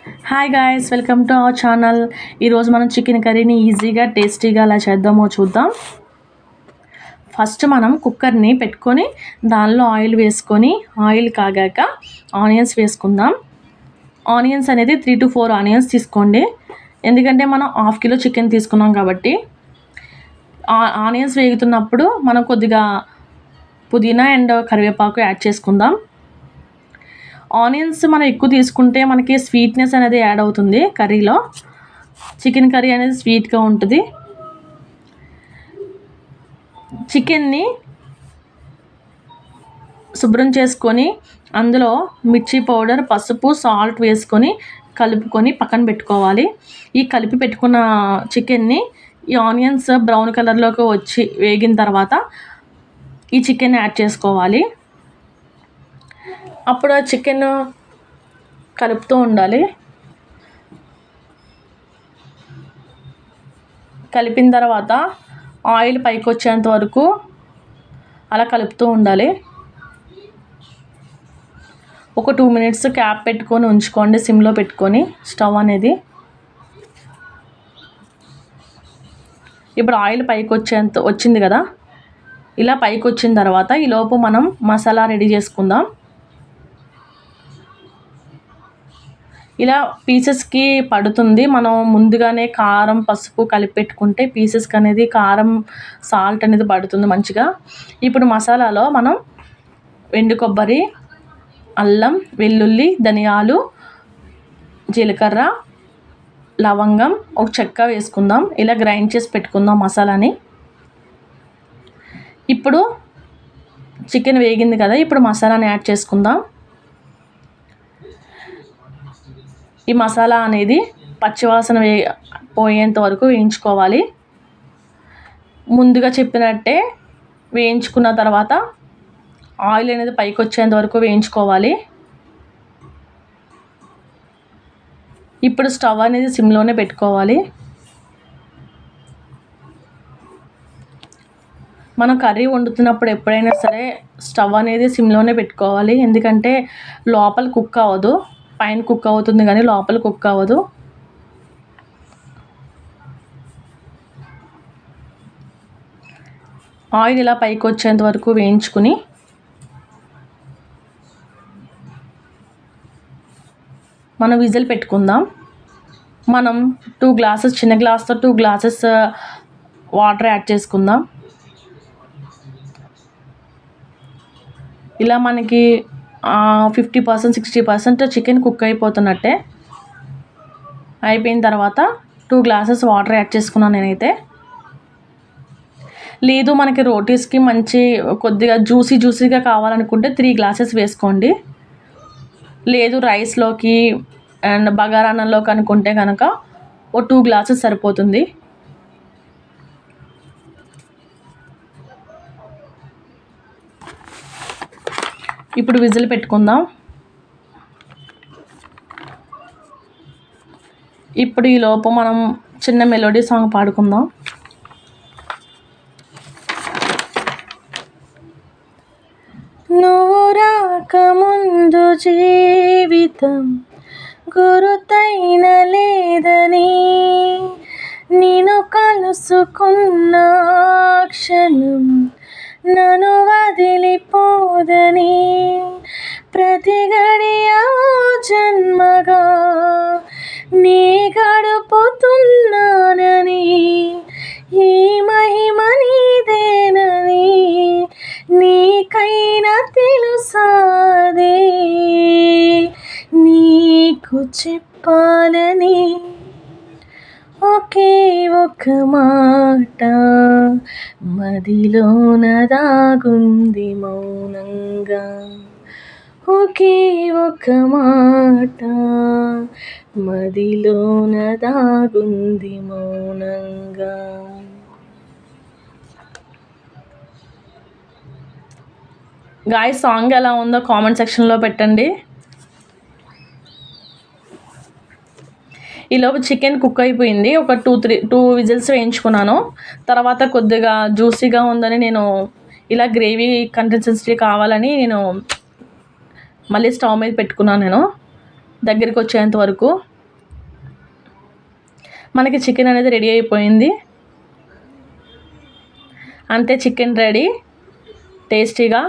Hi guys, welcome to our channel. ఈరోజు మనం chicken కర్రీని ఈజీగా టేస్టీగా ఎలా చేద్దామో చూద్దాం. ఫస్ట్ మనం కుక్కర్ని పెట్టుకొని దానిలో ఆయిల్ వేసుకొని ఆయిల్ కాగాక ఆనియన్స్ వేసుకుందాం. ఆనియన్స్ అనేది 3 to 4 ఆనియన్స్ తీసుకోండి, ఎందుకంటే మనం హాఫ్ కిలో చికెన్ తీసుకున్నాం కాబట్టి. ఆనియన్స్ వేగుతున్నప్పుడు మనం కొద్దిగా పుదీనా అండ్ కరివేపాకు యాడ్ చేసుకుందాం. ఆనియన్స్ మనం ఎక్కువ తీసుకుంటే మనకి స్వీట్నెస్ అనేది యాడ్ అవుతుంది కర్రీలో. చికెన్ కర్రీ అనేది స్వీట్గా ఉంటుంది. చికెన్ని శుభ్రం చేసుకొని అందులో మిర్చి పౌడర్, పసుపు, సాల్ట్ వేసుకొని కలుపుకొని పక్కన పెట్టుకోవాలి. ఈ కలిపి పెట్టుకున్న చికెన్ని ఈ ఆనియన్స్ బ్రౌన్ కలర్లోకి వచ్చి వేగిన తర్వాత ఈ చికెన్ యాడ్ చేసుకోవాలి. అప్పుడు ఆ చికెన్ కలుపుతూ ఉండాలి. కలిపిన తర్వాత ఆయిల్ పైకి వచ్చేంత వరకు అలా కలుపుతూ ఉండాలి. ఒక 2 minutes క్యాప్ పెట్టుకొని ఉంచుకోండి, సిమ్లో పెట్టుకొని స్టవ్ అనేది. ఇప్పుడు ఆయిల్ పైకి వచ్చింది కదా, ఇలా పైకి వచ్చిన తర్వాత ఈలోపు మనం మసాలా రెడీ చేసుకుందాం. ఇలా పీసెస్కి పడుతుంది. మనం ముందుగానే కారం, పసుపు కలిపి పెట్టుకుంటే పీసెస్కి అనేది కారం, సాల్ట్ అనేది పడుతుంది మంచిగా. ఇప్పుడు మసాలాలో మనం ఎండు కొబ్బరి, అల్లం, వెల్లుల్లి, ధనియాలు, జీలకర్ర, లవంగం, ఒక చెక్క వేసుకుందాం. ఇలా గ్రైండ్ చేసి పెట్టుకుందాం మసాలాని. ఇప్పుడు చికెన్ వేగింది కదా, ఇప్పుడు మసాలాని యాడ్ చేసుకుందాం. ఈ మసాలా అనేది పచ్చివాసన పోయేంత వరకు వేయించుకోవాలి. ముందుగా చెప్పినట్టే వేయించుకున్న తర్వాత ఆయిల్ అనేది పైకి వచ్చేంత వరకు వేయించుకోవాలి. ఇప్పుడు స్టవ్ అనేది సిమ్లోనే పెట్టుకోవాలి. మనం కర్రీ వండుతున్నప్పుడు ఎప్పుడైనా సరే స్టవ్ అనేది సిమ్లోనే పెట్టుకోవాలి, ఎందుకంటే లోపల కుక్ అవ్వదు. పైన కుక్ అవుతుంది కానీ లోపల కుక్ అవ్వదు. ఆయిల్ ఇలా పైకి వచ్చేంత వరకు వేయించుకుని మనం విజిల్ పెట్టుకుందాం. మనం 2 glasses, చిన్న గ్లాస్తో 2 glasses వాటర్ యాడ్ చేసుకుందాం. ఇలా మనకి 50%, 60% చికెన్ కుక్ అయిపోతున్నట్టే. అయిపోయిన తర్వాత 2 glasses వాటర్ యాడ్ చేసుకున్నాను నేనైతే. లేదు మనకి రోటీస్కి మంచి కొద్దిగా జ్యూసీగా కావాలనుకుంటే 3 glasses వేసుకోండి. లేదు రైస్లోకి అండ్ బగారా అన్నంలోకి అనుకుంటే కనుక ఓ 2 glasses సరిపోతుంది. ఇప్పుడు విజిల్ పెట్టుకుందాం. ఇప్పుడు ఈ లోపు మనం చిన్న మెలోడీ సాంగ్ పాడుకుందాం. నువ్వు రాకముందు జీవితం గురుతైన లేదని, నేను కలుసుకున్న క్షణం నన్ను వదిలిపోదని, ప్రతి గడియ జన్మగా నీ గడుపుతున్నానని, ఈ మహిమ నీదేనని నీకైనా తెలుసాదే, నీకు చెప్పాలని ఒకే ఒక మాట మదిలోన దాగుంది మౌనంగా, ఒకే ఒక మాట మదిలోన దాగుంది మౌనంగా. గాయ్స్, సాంగ్ ఎలా ఉందో కామెంట్ సెక్షన్లో పెట్టండి. ఈలోపు చికెన్ కుక్ అయిపోయింది. ఒక 2 విజిల్స్ వేయించుకున్నాను. తర్వాత కొద్దిగా జ్యూసీగా ఉందని నేను ఇలా గ్రేవీ కన్సిస్టెన్సీ కావాలని నేను మళ్ళీ స్టవ్ మీద పెట్టుకున్నాను. నేను దగ్గరికి వచ్చేంత వరకు మనకి చికెన్ అనేది రెడీ అయిపోయింది. అంతే, చికెన్ రెడీ టేస్టీగా